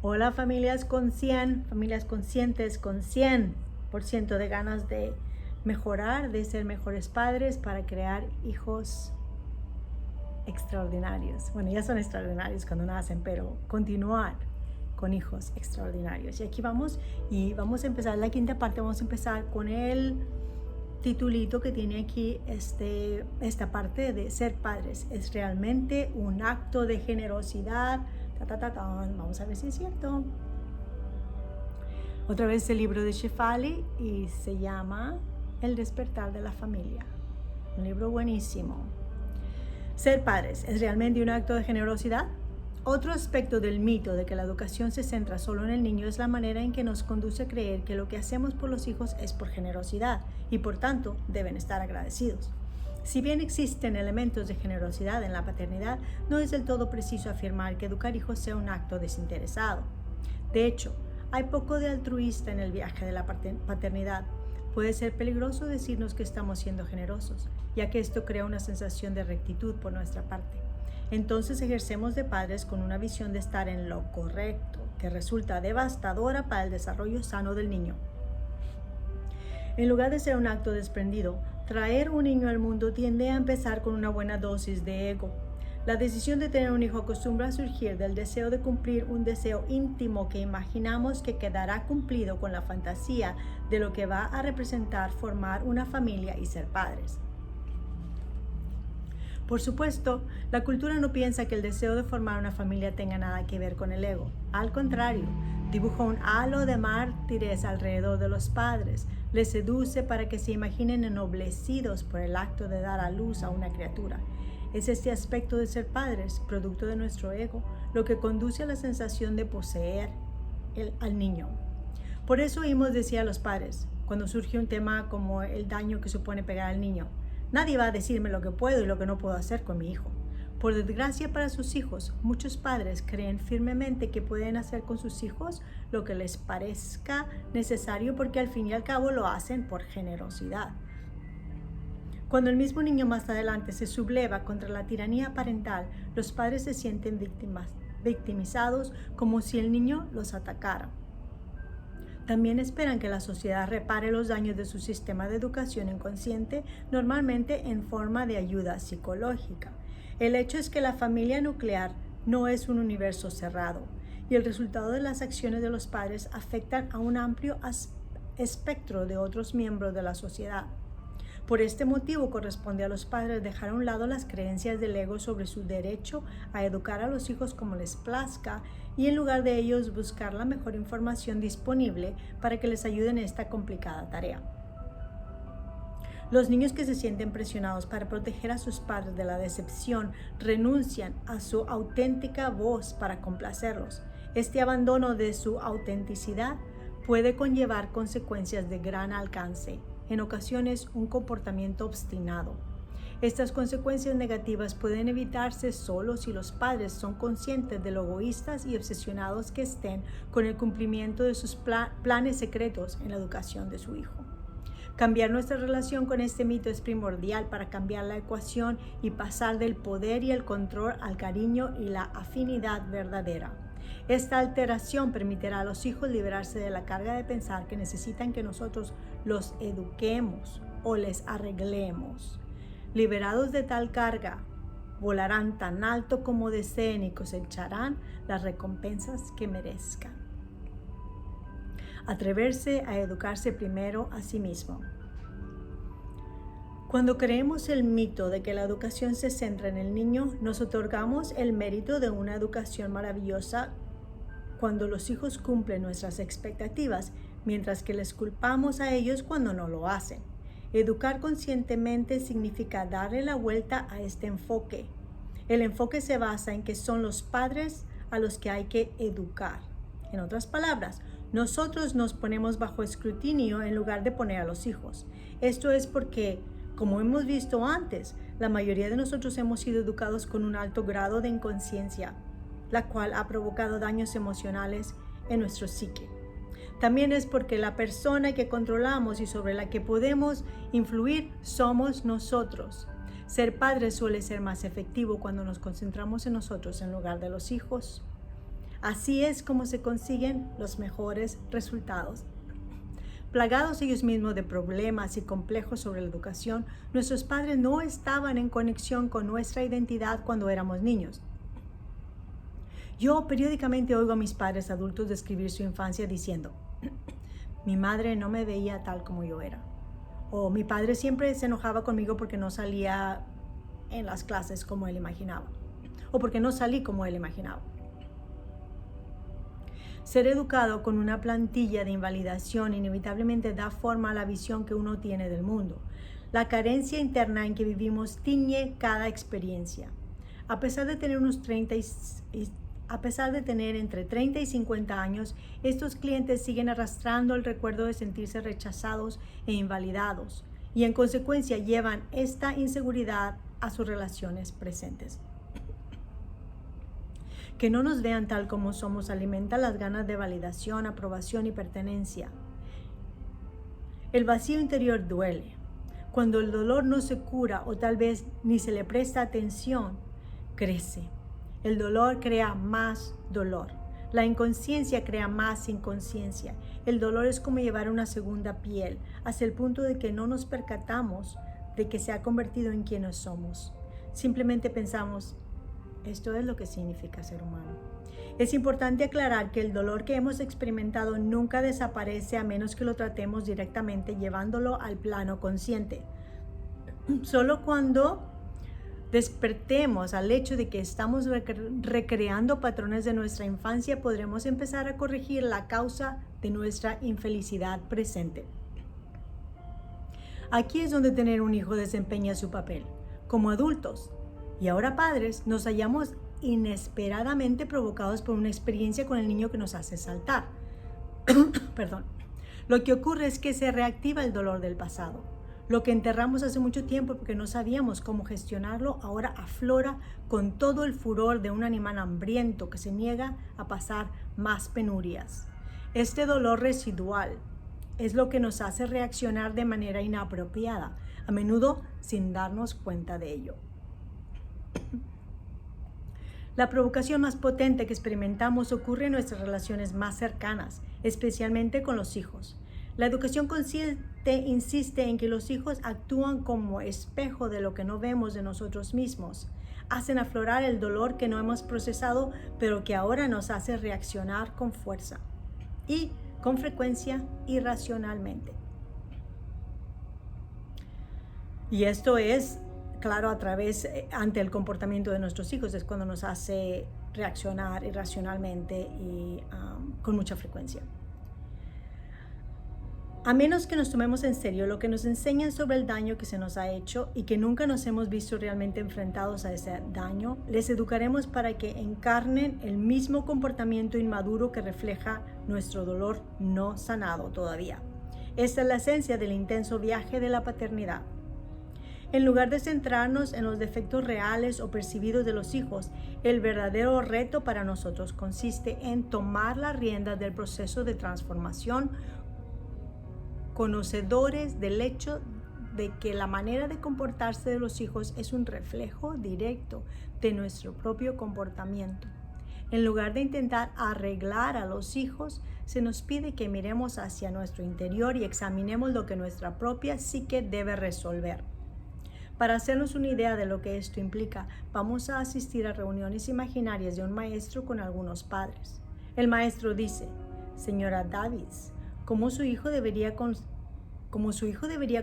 Hola familias con 100, familias conscientes con 100% de ganas de mejorar, de ser mejores padres para crear hijos extraordinarios. Bueno, ya son extraordinarios cuando nacen, pero continuar con hijos extraordinarios. Y aquí vamos a empezar la quinta parte. Vamos a empezar con el titulito que tiene aquí esta parte de ser padres. Es realmente un acto de generosidad. Vamos a ver si es cierto. Otra vez el libro de Shefali y se llama El despertar de la familia. Un libro buenísimo. Ser padres es realmente un acto de generosidad. Otro aspecto del mito de que la educación se centra solo en el niño es la manera en que nos conduce a creer que lo que hacemos por los hijos es por generosidad y por tanto deben estar agradecidos. Si bien existen elementos de generosidad en la paternidad, no es del todo preciso afirmar que educar hijos sea un acto desinteresado. De hecho, hay poco de altruista en el viaje de la paternidad. Puede ser peligroso decirnos que estamos siendo generosos, ya que esto crea una sensación de rectitud por nuestra parte. Entonces ejercemos de padres con una visión de estar en lo correcto, que resulta devastadora para el desarrollo sano del niño. En lugar de ser un acto desprendido, traer un niño al mundo tiende a empezar con una buena dosis de ego. La decisión de tener un hijo acostumbra a surgir del deseo de cumplir un deseo íntimo que imaginamos que quedará cumplido con la fantasía de lo que va a representar formar una familia y ser padres. Por supuesto, la cultura no piensa que el deseo de formar una familia tenga nada que ver con el ego. Al contrario, dibuja un halo de mártires alrededor de los padres, les seduce para que se imaginen ennoblecidos por el acto de dar a luz a una criatura. Es este aspecto de ser padres, producto de nuestro ego, lo que conduce a la sensación de poseer al niño. Por eso oímos decir a los padres, cuando surge un tema como el daño que supone pegar al niño: nadie va a decirme lo que puedo y lo que no puedo hacer con mi hijo. Por desgracia para sus hijos, muchos padres creen firmemente que pueden hacer con sus hijos lo que les parezca necesario porque al fin y al cabo lo hacen por generosidad. Cuando el mismo niño más adelante se subleva contra la tiranía parental, los padres se sienten victimizados como si el niño los atacara. También esperan que la sociedad repare los daños de su sistema de educación inconsciente, normalmente en forma de ayuda psicológica. El hecho es que la familia nuclear no es un universo cerrado, y el resultado de las acciones de los padres afectan a un amplio espectro de otros miembros de la sociedad. Por este motivo corresponde a los padres dejar a un lado las creencias del ego sobre su derecho a educar a los hijos como les plazca y en lugar de ellos buscar la mejor información disponible para que les ayude en esta complicada tarea. Los niños que se sienten presionados para proteger a sus padres de la decepción renuncian a su auténtica voz para complacerlos. Este abandono de su autenticidad puede conllevar consecuencias de gran alcance, en ocasiones un comportamiento obstinado. Estas consecuencias negativas pueden evitarse solo si los padres son conscientes de lo egoístas y obsesionados que estén con el cumplimiento de sus planes secretos en la educación de su hijo. Cambiar nuestra relación con este mito es primordial para cambiar la ecuación y pasar del poder y el control al cariño y la afinidad verdadera. Esta alteración permitirá a los hijos liberarse de la carga de pensar que necesitan que nosotros los eduquemos o les arreglemos. Liberados de tal carga, volarán tan alto como deseen y cosecharán las recompensas que merezcan. Atreverse a educarse primero a sí mismo. Cuando creemos el mito de que la educación se centra en el niño, nos otorgamos el mérito de una educación maravillosa cuando los hijos cumplen nuestras expectativas, mientras que les culpamos a ellos cuando no lo hacen. Educar conscientemente significa darle la vuelta a este enfoque. El enfoque se basa en que son los padres a los que hay que educar. En otras palabras, nosotros nos ponemos bajo escrutinio en lugar de poner a los hijos. Esto es porque, como hemos visto antes, la mayoría de nosotros hemos sido educados con un alto grado de inconsciencia, la cual ha provocado daños emocionales en nuestro psique. También es porque la persona que controlamos y sobre la que podemos influir somos nosotros. Ser padre suele ser más efectivo cuando nos concentramos en nosotros en lugar de los hijos. Así es como se consiguen los mejores resultados. Plagados ellos mismos de problemas y complejos sobre la educación, nuestros padres no estaban en conexión con nuestra identidad cuando éramos niños. Yo periódicamente oigo a mis padres adultos describir su infancia diciendo, mi madre no me veía tal como yo era. O mi padre siempre se enojaba conmigo porque no salía en las clases como él imaginaba. O porque no salí como él imaginaba. Ser educado con una plantilla de invalidación inevitablemente da forma a la visión que uno tiene del mundo. La carencia interna en que vivimos tiñe cada experiencia. A pesar de tener entre 30 y 50 años, estos clientes siguen arrastrando el recuerdo de sentirse rechazados e invalidados y en consecuencia llevan esta inseguridad a sus relaciones presentes. Que no nos vean tal como somos alimenta las ganas de validación, aprobación y pertenencia. El vacío interior duele. Cuando el dolor no se cura o tal vez ni se le presta atención, crece. El dolor crea más dolor. La inconsciencia crea más inconsciencia. El dolor es como llevar una segunda piel, hasta el punto de que no nos percatamos de que se ha convertido en quienes somos. Simplemente pensamos, esto es lo que significa ser humano. Es importante aclarar que el dolor que hemos experimentado nunca desaparece a menos que lo tratemos directamente llevándolo al plano consciente. Solo cuando despertemos al hecho de que estamos recreando patrones de nuestra infancia podremos empezar a corregir la causa de nuestra infelicidad presente. Aquí es donde tener un hijo desempeña su papel. Como adultos y ahora padres, nos hallamos inesperadamente provocados por una experiencia con el niño que nos hace saltar. Perdón. Lo que ocurre es que se reactiva el dolor del pasado. Lo que enterramos hace mucho tiempo porque no sabíamos cómo gestionarlo, ahora aflora con todo el furor de un animal hambriento que se niega a pasar más penurias. Este dolor residual es lo que nos hace reaccionar de manera inapropiada, a menudo sin darnos cuenta de ello. La provocación más potente que experimentamos ocurre en nuestras relaciones más cercanas, especialmente con los hijos. La educación consciente insiste en que los hijos actúan como espejo de lo que no vemos de nosotros mismos. Hacen aflorar el dolor que no hemos procesado, pero que ahora nos hace reaccionar con fuerza y, con frecuencia, irracionalmente. Y esto es claro, ante el comportamiento de nuestros hijos, es cuando nos hace reaccionar irracionalmente y con mucha frecuencia. A menos que nos tomemos en serio lo que nos enseñan sobre el daño que se nos ha hecho y que nunca nos hemos visto realmente enfrentados a ese daño, les educaremos para que encarnen el mismo comportamiento inmaduro que refleja nuestro dolor no sanado todavía. Esta es la esencia del intenso viaje de la paternidad. En lugar de centrarnos en los defectos reales o percibidos de los hijos, el verdadero reto para nosotros consiste en tomar las riendas del proceso de transformación, conocedores del hecho de que la manera de comportarse de los hijos es un reflejo directo de nuestro propio comportamiento. En lugar de intentar arreglar a los hijos, se nos pide que miremos hacia nuestro interior y examinemos lo que nuestra propia psique debe resolver. Para hacernos una idea de lo que esto implica, vamos a asistir a reuniones imaginarias de un maestro con algunos padres. El maestro dice, señora Davis, como su hijo debería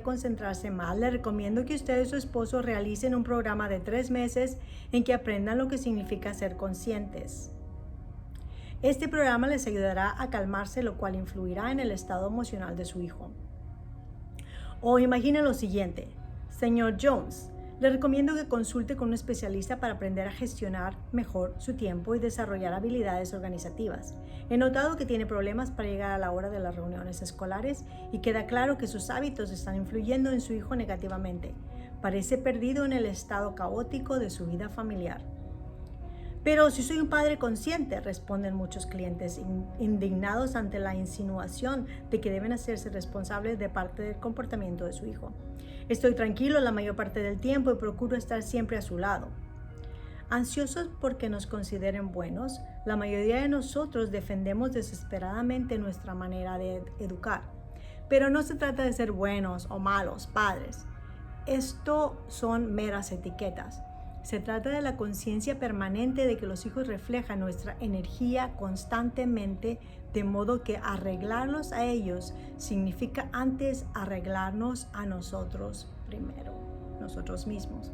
concentrarse más, le recomiendo que usted y su esposo realicen un programa de 3 meses en que aprendan lo que significa ser conscientes. Este programa les ayudará a calmarse, lo cual influirá en el estado emocional de su hijo. O imagine lo siguiente. Señor Jones, le recomiendo que consulte con un especialista para aprender a gestionar mejor su tiempo y desarrollar habilidades organizativas. He notado que tiene problemas para llegar a la hora de las reuniones escolares y queda claro que sus hábitos están influyendo en su hijo negativamente. Parece perdido en el estado caótico de su vida familiar. Pero si soy un padre consciente, responden muchos clientes indignados ante la insinuación de que deben hacerse responsables de parte del comportamiento de su hijo. Estoy tranquilo la mayor parte del tiempo y procuro estar siempre a su lado. Ansiosos porque nos consideren buenos, la mayoría de nosotros defendemos desesperadamente nuestra manera de educar. Pero no se trata de ser buenos o malos padres. Esto son meras etiquetas. Se trata de la conciencia permanente de que los hijos reflejan nuestra energía constantemente, de modo que arreglarlos a ellos significa antes arreglarnos a nosotros primero, nosotros mismos.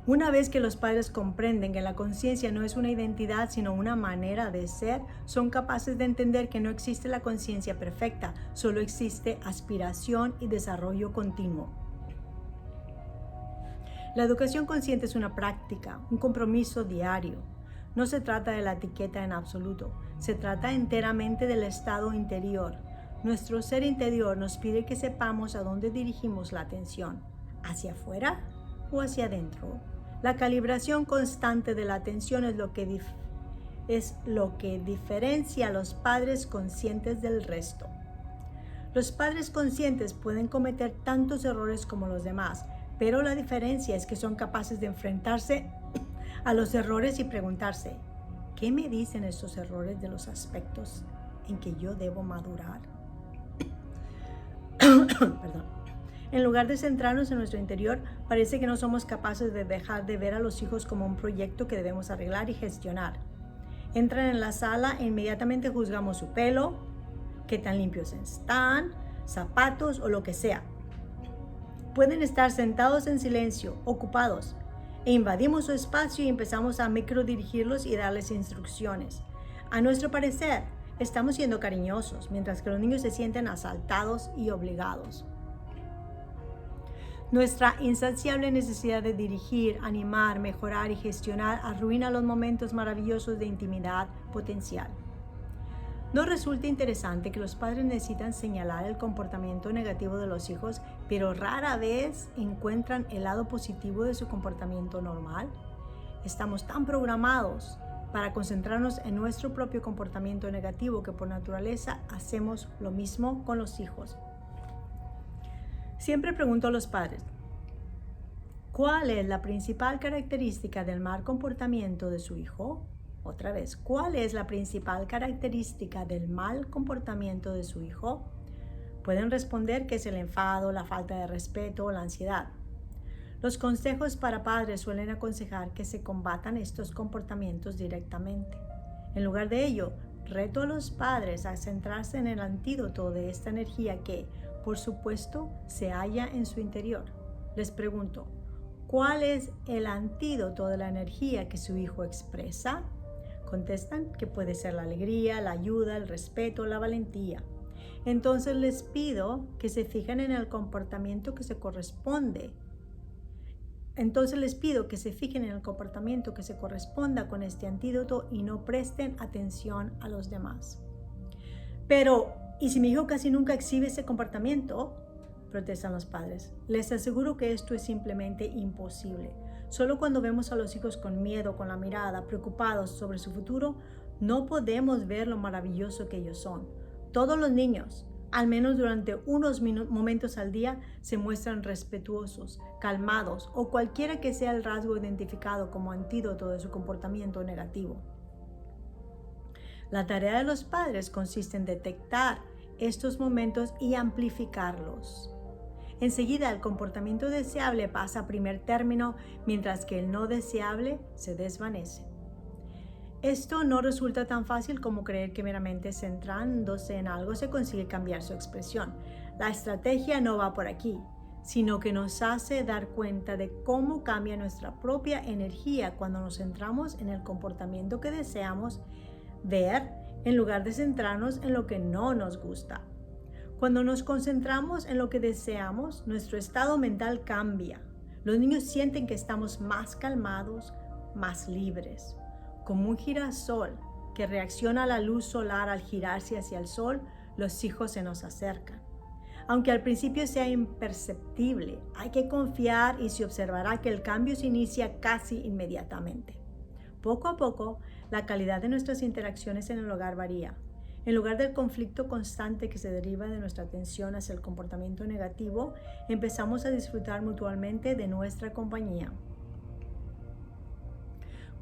Una vez que los padres comprenden que la conciencia no es una identidad sino una manera de ser, son capaces de entender que no existe la conciencia perfecta, solo existe aspiración y desarrollo continuo. La educación consciente es una práctica, un compromiso diario. No se trata de la etiqueta en absoluto, se trata enteramente del estado interior. Nuestro ser interior nos pide que sepamos a dónde dirigimos la atención, hacia afuera o hacia adentro. La calibración constante de la atención es lo que diferencia a los padres conscientes del resto. Los padres conscientes pueden cometer tantos errores como los demás, pero la diferencia es que son capaces de enfrentarse a los errores y preguntarse, ¿qué me dicen estos errores de los aspectos en que yo debo madurar? Perdón. En lugar de centrarnos en nuestro interior, parece que no somos capaces de dejar de ver a los hijos como un proyecto que debemos arreglar y gestionar. Entran en la sala e inmediatamente juzgamos su pelo, qué tan limpios están, zapatos o lo que sea. Pueden estar sentados en silencio, ocupados, e invadimos su espacio y empezamos a microdirigirlos y darles instrucciones. A nuestro parecer, estamos siendo cariñosos, mientras que los niños se sienten asaltados y obligados. Nuestra insaciable necesidad de dirigir, animar, mejorar y gestionar arruina los momentos maravillosos de intimidad potencial. ¿No resulta interesante que los padres necesitan señalar el comportamiento negativo de los hijos, pero rara vez encuentran el lado positivo de su comportamiento normal? Estamos tan programados para concentrarnos en nuestro propio comportamiento negativo que por naturaleza hacemos lo mismo con los hijos. Siempre pregunto a los padres, ¿cuál es la principal característica del mal comportamiento de su hijo? Otra vez, ¿cuál es la principal característica del mal comportamiento de su hijo? Pueden responder que es el enfado, la falta de respeto o la ansiedad. Los consejos para padres suelen aconsejar que se combatan estos comportamientos directamente. En lugar de ello, reto a los padres a centrarse en el antídoto de esta energía que, por supuesto, se halla en su interior. Les pregunto, ¿cuál es el antídoto de la energía que su hijo expresa? Contestan que puede ser la alegría, la ayuda, el respeto, la valentía. Entonces les pido que se fijen en el comportamiento que se corresponda con este antídoto y no presten atención a los demás. Pero, ¿y si mi hijo casi nunca exhibe ese comportamiento? Protestan los padres. Les aseguro que esto es simplemente imposible. Solo cuando vemos a los hijos con miedo, con la mirada, preocupados sobre su futuro, no podemos ver lo maravilloso que ellos son. Todos los niños, al menos durante unos momentos al día, se muestran respetuosos, calmados o cualquiera que sea el rasgo identificado como antídoto de su comportamiento negativo. La tarea de los padres consiste en detectar estos momentos y amplificarlos. Enseguida, el comportamiento deseable pasa a primer término, mientras que el no deseable se desvanece. Esto no resulta tan fácil como creer que meramente centrándose en algo se consigue cambiar su expresión. La estrategia no va por aquí, sino que nos hace dar cuenta de cómo cambia nuestra propia energía cuando nos centramos en el comportamiento que deseamos ver en lugar de centrarnos en lo que no nos gusta. Cuando nos concentramos en lo que deseamos, nuestro estado mental cambia. Los niños sienten que estamos más calmados, más libres. Como un girasol que reacciona a la luz solar al girarse hacia el sol, los hijos se nos acercan. Aunque al principio sea imperceptible, hay que confiar y se observará que el cambio se inicia casi inmediatamente. Poco a poco, la calidad de nuestras interacciones en el hogar varía. En lugar del conflicto constante que se deriva de nuestra atención hacia el comportamiento negativo, empezamos a disfrutar mutuamente de nuestra compañía.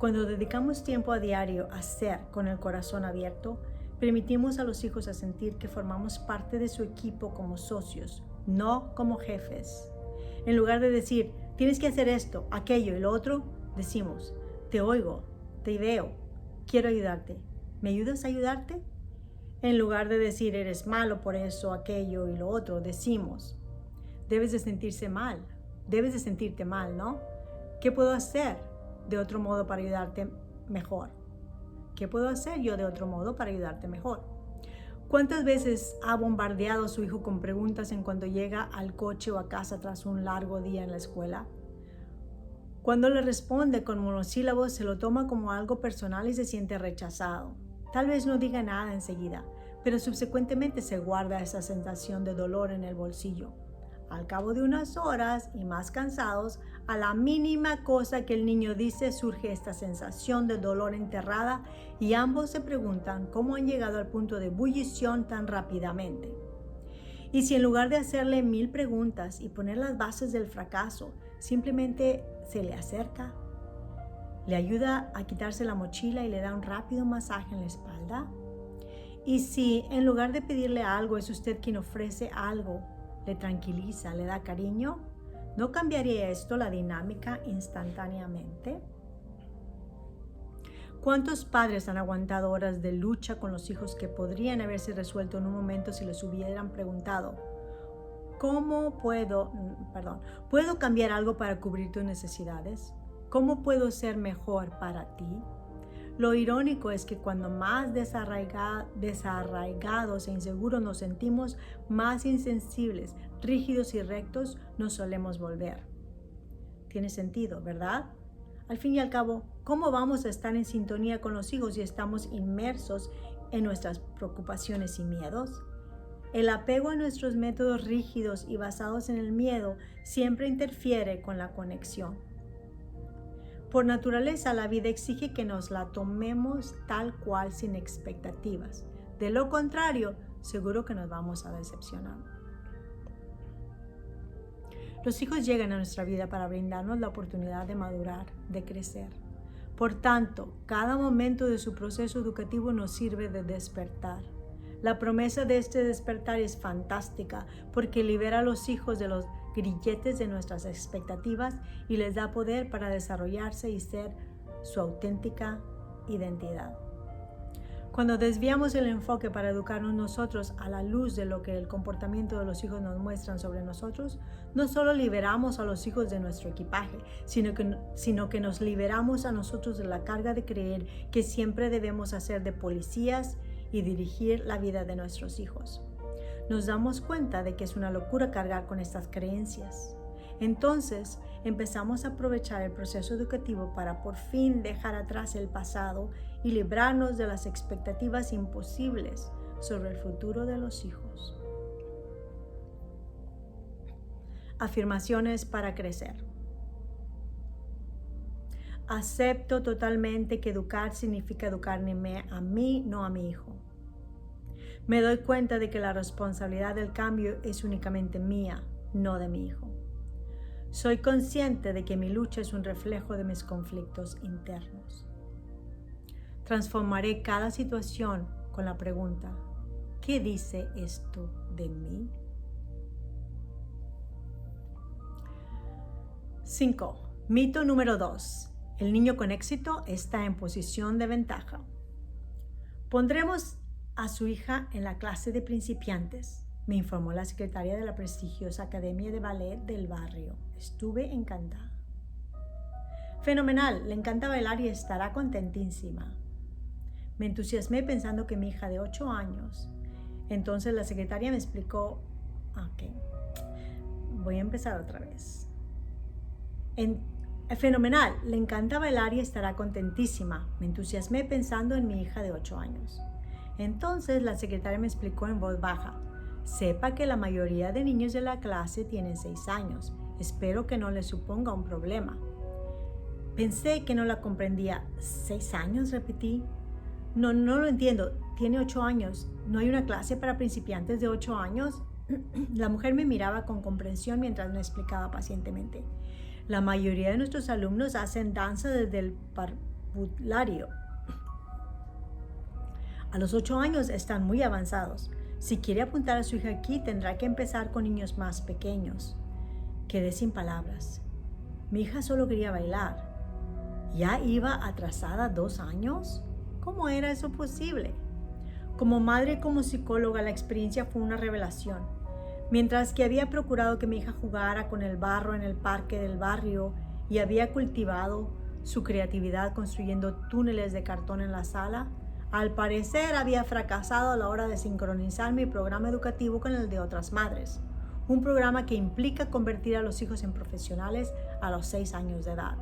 Cuando dedicamos tiempo a diario a ser con el corazón abierto, permitimos a los hijos a sentir que formamos parte de su equipo como socios, no como jefes. En lugar de decir, tienes que hacer esto, aquello y lo otro, decimos, te oigo, te veo, quiero ayudarte. ¿Me ayudas a ayudarte? En lugar de decir, eres malo por eso, aquello y lo otro, decimos, debes de sentirte mal, ¿no? ¿Qué puedo hacer de otro modo para ayudarte mejor? ¿Qué puedo hacer yo de otro modo para ayudarte mejor? ¿Cuántas veces ha bombardeado a su hijo con preguntas en cuanto llega al coche o a casa tras un largo día en la escuela? Cuando le responde con monosílabos, se lo toma como algo personal y se siente rechazado. Tal vez no diga nada enseguida, pero subsecuentemente se guarda esa sensación de dolor en el bolsillo. Al cabo de unas horas y más cansados, a la mínima cosa que el niño dice surge esta sensación de dolor enterrada y ambos se preguntan cómo han llegado al punto de ebullición tan rápidamente. Y si en lugar de hacerle 1000 preguntas y poner las bases del fracaso, simplemente se le acerca, le ayuda a quitarse la mochila y le da un rápido masaje en la espalda. Y si en lugar de pedirle algo es usted quien ofrece algo, le tranquiliza, le da cariño, ¿no cambiaría esto la dinámica instantáneamente? ¿Cuántos padres han aguantado horas de lucha con los hijos que podrían haberse resuelto en un momento si les hubieran preguntado, ¿puedo cambiar algo para cubrir tus necesidades? ¿Cómo puedo ser mejor para ti? Lo irónico es que cuando más desarraigados e inseguros nos sentimos, más insensibles, rígidos y rectos nos solemos volver. Tiene sentido, ¿verdad? Al fin y al cabo, ¿cómo vamos a estar en sintonía con los hijos si estamos inmersos en nuestras preocupaciones y miedos? El apego a nuestros métodos rígidos y basados en el miedo siempre interfiere con la conexión. Por naturaleza, la vida exige que nos la tomemos tal cual sin expectativas. De lo contrario, seguro que nos vamos a decepcionar. Los hijos llegan a nuestra vida para brindarnos la oportunidad de madurar, de crecer. Por tanto, cada momento de su proceso educativo nos sirve de despertar. La promesa de este despertar es fantástica porque libera a los hijos de los grilletes de nuestras expectativas y les da poder para desarrollarse y ser su auténtica identidad. Cuando desviamos el enfoque para educarnos nosotros a la luz de lo que el comportamiento de los hijos nos muestran sobre nosotros, no solo liberamos a los hijos de nuestro equipaje, sino que nos liberamos a nosotros de la carga de creer que siempre debemos hacer de policías y dirigir la vida de nuestros hijos. Nos damos cuenta de que es una locura cargar con estas creencias. Entonces, empezamos a aprovechar el proceso educativo para por fin dejar atrás el pasado y librarnos de las expectativas imposibles sobre el futuro de los hijos. Afirmaciones para crecer. Acepto totalmente que educar significa educarme a mí, no a mi hijo. Me doy cuenta de que la responsabilidad del cambio es únicamente mía, no de mi hijo. Soy consciente de que mi lucha es un reflejo de mis conflictos internos. Transformaré cada situación con la pregunta, ¿qué dice esto de mí? 5. Mito número 2. El niño con éxito está en posición de ventaja. Pondremos a su hija en la clase de principiantes, me informó la secretaria de la prestigiosa Academia de Ballet del barrio. Estuve encantada. Fenomenal, le encanta bailar y estará contentísima. Me entusiasmé pensando que mi hija de 8 años. Entonces la secretaria me explicó, voy a empezar otra vez. Fenomenal, le encanta bailar y estará contentísima. Me entusiasmé pensando en mi hija de 8 años. Entonces la secretaria me explicó en voz baja, sepa que la mayoría de niños de la clase tienen 6 años. Espero que no les suponga un problema. Pensé que no la comprendía. ¿6 años? Repetí. No lo entiendo. Tiene 8 años. ¿No hay una clase para principiantes de 8 años? La mujer me miraba con comprensión mientras me explicaba pacientemente. La mayoría de nuestros alumnos hacen danza desde el parvulario. A los 8 años están muy avanzados. Si quiere apuntar a su hija aquí, tendrá que empezar con niños más pequeños. Quedé sin palabras. Mi hija solo quería bailar. ¿Ya iba atrasada 2 años? ¿Cómo era eso posible? Como madre y como psicóloga, la experiencia fue una revelación. Mientras que había procurado que mi hija jugara con el barro en el parque del barrio y había cultivado su creatividad construyendo túneles de cartón en la sala, al parecer había fracasado a la hora de sincronizar mi programa educativo con el de otras madres. Un programa que implica convertir a los hijos en profesionales a los 6 años de edad.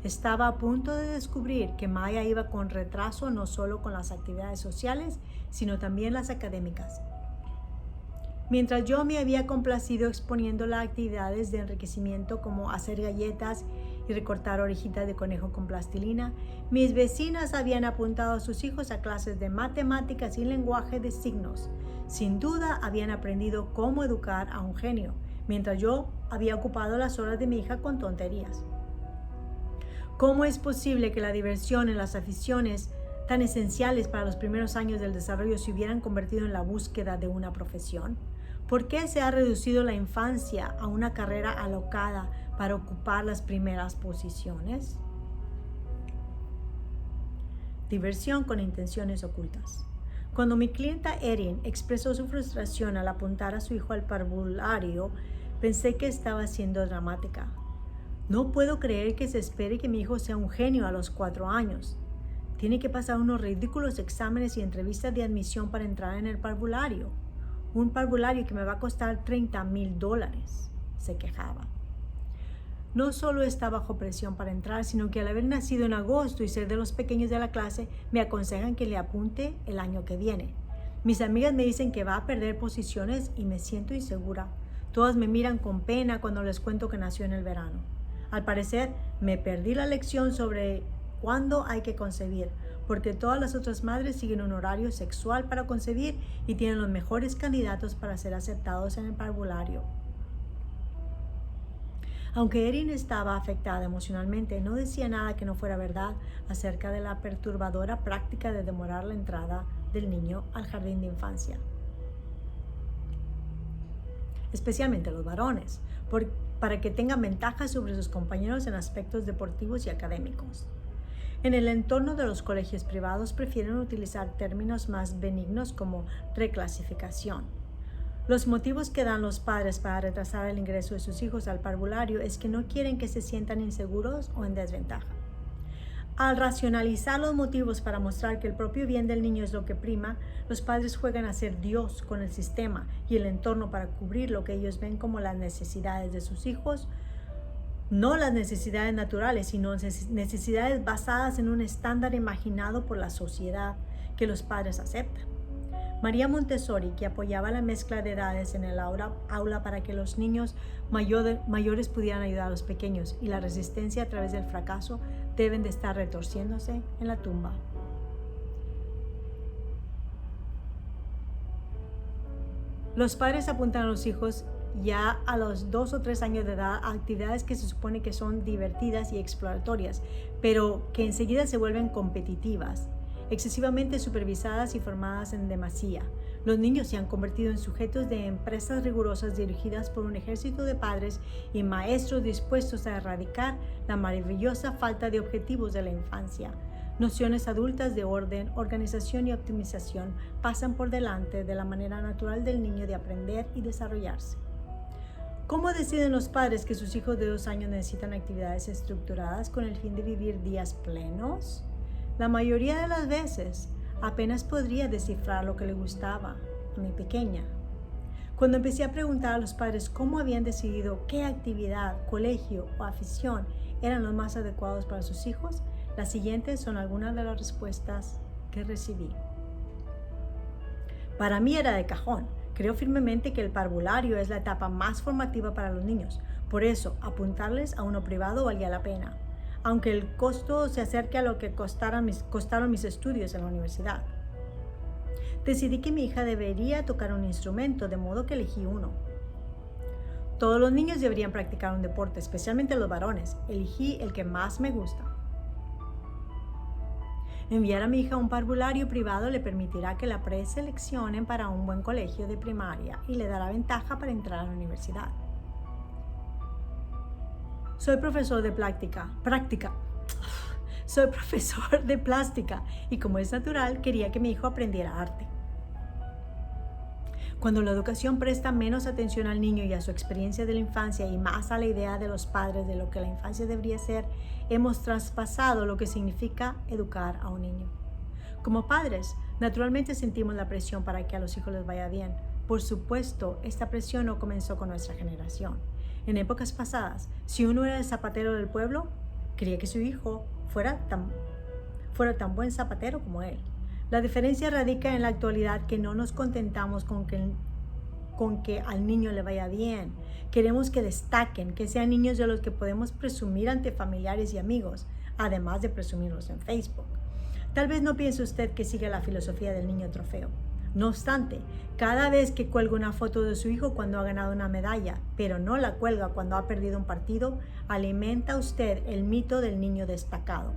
Estaba a punto de descubrir que Maya iba con retraso no solo con las actividades sociales, sino también las académicas. Mientras yo me había complacido exponiéndola a actividades de enriquecimiento como hacer galletas y recortar orejitas de conejo con plastilina, mis vecinas habían apuntado a sus hijos a clases de matemáticas y lenguaje de signos. Sin duda habían aprendido cómo educar a un genio, mientras yo había ocupado las horas de mi hija con tonterías. ¿Cómo es posible que la diversión en las aficiones tan esenciales para los primeros años del desarrollo se hubieran convertido en la búsqueda de una profesión? ¿Por qué se ha reducido la infancia a una carrera alocada para ocupar las primeras posiciones? Diversión con intenciones ocultas. Cuando mi clienta Erin expresó su frustración al apuntar a su hijo al parvulario, pensé que estaba siendo dramática. No puedo creer que se espere que mi hijo sea un genio a los 4 años. Tiene que pasar unos ridículos exámenes y entrevistas de admisión para entrar en el parvulario. Un parvulario que me va a costar $30,000, se quejaba. No solo está bajo presión para entrar, sino que al haber nacido en agosto y ser de los pequeños de la clase, me aconsejan que le apunte el año que viene. Mis amigas me dicen que va a perder posiciones y me siento insegura. Todas me miran con pena cuando les cuento que nació en el verano. Al parecer, me perdí la lección sobre cuándo hay que concebir, porque todas las otras madres siguen un horario sexual para concebir y tienen los mejores candidatos para ser aceptados en el parvulario. Aunque Erin estaba afectada emocionalmente, no decía nada que no fuera verdad acerca de la perturbadora práctica de demorar la entrada del niño al jardín de infancia. Especialmente los varones, para que tengan ventajas sobre sus compañeros en aspectos deportivos y académicos. En el entorno de los colegios privados prefieren utilizar términos más benignos como reclasificación. Los motivos que dan los padres para retrasar el ingreso de sus hijos al parvulario es que no quieren que se sientan inseguros o en desventaja. Al racionalizar los motivos para mostrar que el propio bien del niño es lo que prima, los padres juegan a ser Dios con el sistema y el entorno para cubrir lo que ellos ven como las necesidades de sus hijos, no las necesidades naturales, sino necesidades basadas en un estándar imaginado por la sociedad que los padres aceptan. María Montessori, que apoyaba la mezcla de edades en el aula para que los niños mayores pudieran ayudar a los pequeños, y la resistencia a través del fracaso deben de estar retorciéndose en la tumba. Los padres apuntan a los hijos ya a los 2 o 3 años de edad a actividades que se supone que son divertidas y exploratorias, pero que enseguida se vuelven competitivas, excesivamente supervisadas y formadas en demasía. Los niños se han convertido en sujetos de empresas rigurosas dirigidas por un ejército de padres y maestros dispuestos a erradicar la maravillosa falta de objetivos de la infancia. Nociones adultas de orden, organización y optimización pasan por delante de la manera natural del niño de aprender y desarrollarse. ¿Cómo deciden los padres que sus hijos de 2 años necesitan actividades estructuradas con el fin de vivir días plenos? La mayoría de las veces apenas podría descifrar lo que le gustaba a mi pequeña. Cuando empecé a preguntar a los padres cómo habían decidido qué actividad, colegio o afición eran los más adecuados para sus hijos, las siguientes son algunas de las respuestas que recibí. Para mí era de cajón. Creo firmemente que el parvulario es la etapa más formativa para los niños. Por eso, apuntarles a uno privado valía la pena, aunque el costo se acerque a lo que costaron mis estudios en la universidad. Decidí que mi hija debería tocar un instrumento, de modo que elegí uno. Todos los niños deberían practicar un deporte, especialmente los varones. Elegí el que más me gusta. Enviar a mi hija a un parvulario privado le permitirá que la preseleccionen para un buen colegio de primaria y le dará ventaja para entrar a la universidad. Soy profesor de Soy profesor de plástica y como es natural, quería que mi hijo aprendiera arte. Cuando la educación presta menos atención al niño y a su experiencia de la infancia y más a la idea de los padres de lo que la infancia debería ser, hemos traspasado lo que significa educar a un niño. Como padres, naturalmente sentimos la presión para que a los hijos les vaya bien. Por supuesto, esta presión no comenzó con nuestra generación. En épocas pasadas, si uno era el zapatero del pueblo, quería que su hijo fuera tan buen zapatero como él. La diferencia radica en la actualidad que no nos contentamos con que al niño le vaya bien. Queremos que destaquen, que sean niños de los que podemos presumir ante familiares y amigos, además de presumirlos en Facebook. Tal vez no piense usted que sigue la filosofía del niño trofeo. No obstante, cada vez que cuelga una foto de su hijo cuando ha ganado una medalla, pero no la cuelga cuando ha perdido un partido, alimenta usted el mito del niño destacado.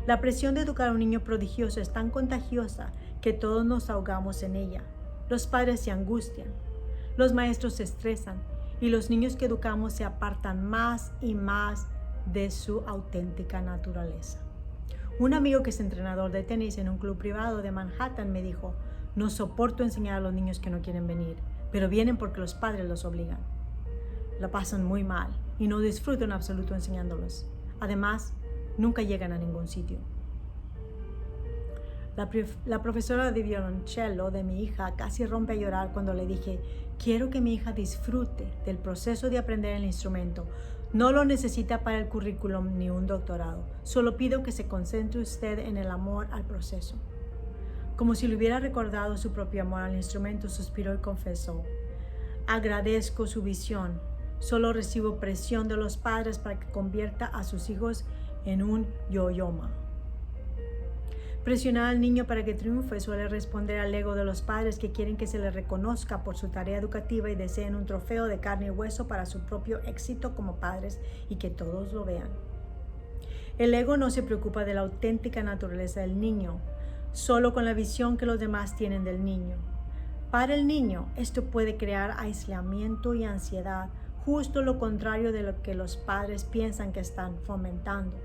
La presión de educar a un niño prodigioso es tan contagiosa que todos nos ahogamos en ella. Los padres se angustian, los maestros se estresan y los niños que educamos se apartan más y más de su auténtica naturaleza. Un amigo que es entrenador de tenis en un club privado de Manhattan me dijo: no soporto enseñar a los niños que no quieren venir, pero vienen porque los padres los obligan. La pasan muy mal y no disfruto en absoluto enseñándolos. Además, nunca llegan a ningún sitio. La profesora de violonchelo de mi hija casi rompe a llorar cuando le dije: quiero que mi hija disfrute del proceso de aprender el instrumento. No lo necesita para el currículum ni un doctorado. Solo pido que se concentre usted en el amor al proceso. Como si le hubiera recordado su propio amor al instrumento, suspiró y confesó: agradezco su visión. Solo recibo presión de los padres para que convierta a sus hijos en un yo-yoma. Presionar al niño para que triunfe suele responder al ego de los padres que quieren que se le reconozca por su tarea educativa y deseen un trofeo de carne y hueso para su propio éxito como padres y que todos lo vean. El ego no se preocupa de la auténtica naturaleza del niño, solo con la visión que los demás tienen del niño. Para el niño, esto puede crear aislamiento y ansiedad, justo lo contrario de lo que los padres piensan que están fomentando.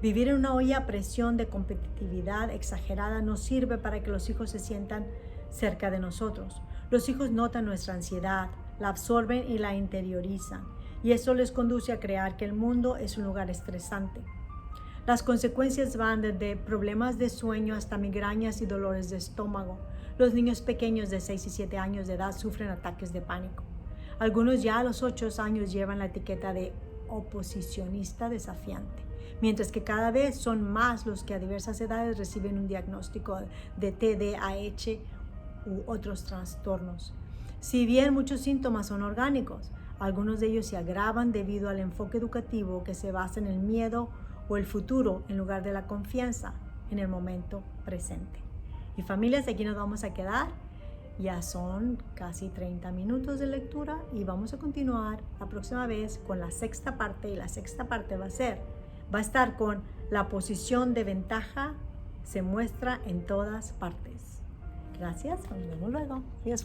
Vivir en una olla a presión de competitividad exagerada no sirve para que los hijos se sientan cerca de nosotros. Los hijos notan nuestra ansiedad, la absorben y la interiorizan, y eso les conduce a creer que el mundo es un lugar estresante. Las consecuencias van desde problemas de sueño hasta migrañas y dolores de estómago. Los niños pequeños de 6 y 7 años de edad sufren ataques de pánico. Algunos ya a los 8 años llevan la etiqueta de oposicionista desafiante, mientras que cada vez son más los que a diversas edades reciben un diagnóstico de TDAH u otros trastornos. Si bien muchos síntomas son orgánicos, algunos de ellos se agravan debido al enfoque educativo que se basa en el miedo o el futuro en lugar de la confianza en el momento presente. Y familias, aquí nos vamos a quedar. Ya son casi 30 minutos de lectura y vamos a continuar la próxima vez con la sexta parte, y la sexta parte va a estar con la posición de ventaja se muestra en todas partes. Gracias, nos vemos luego. Adiós.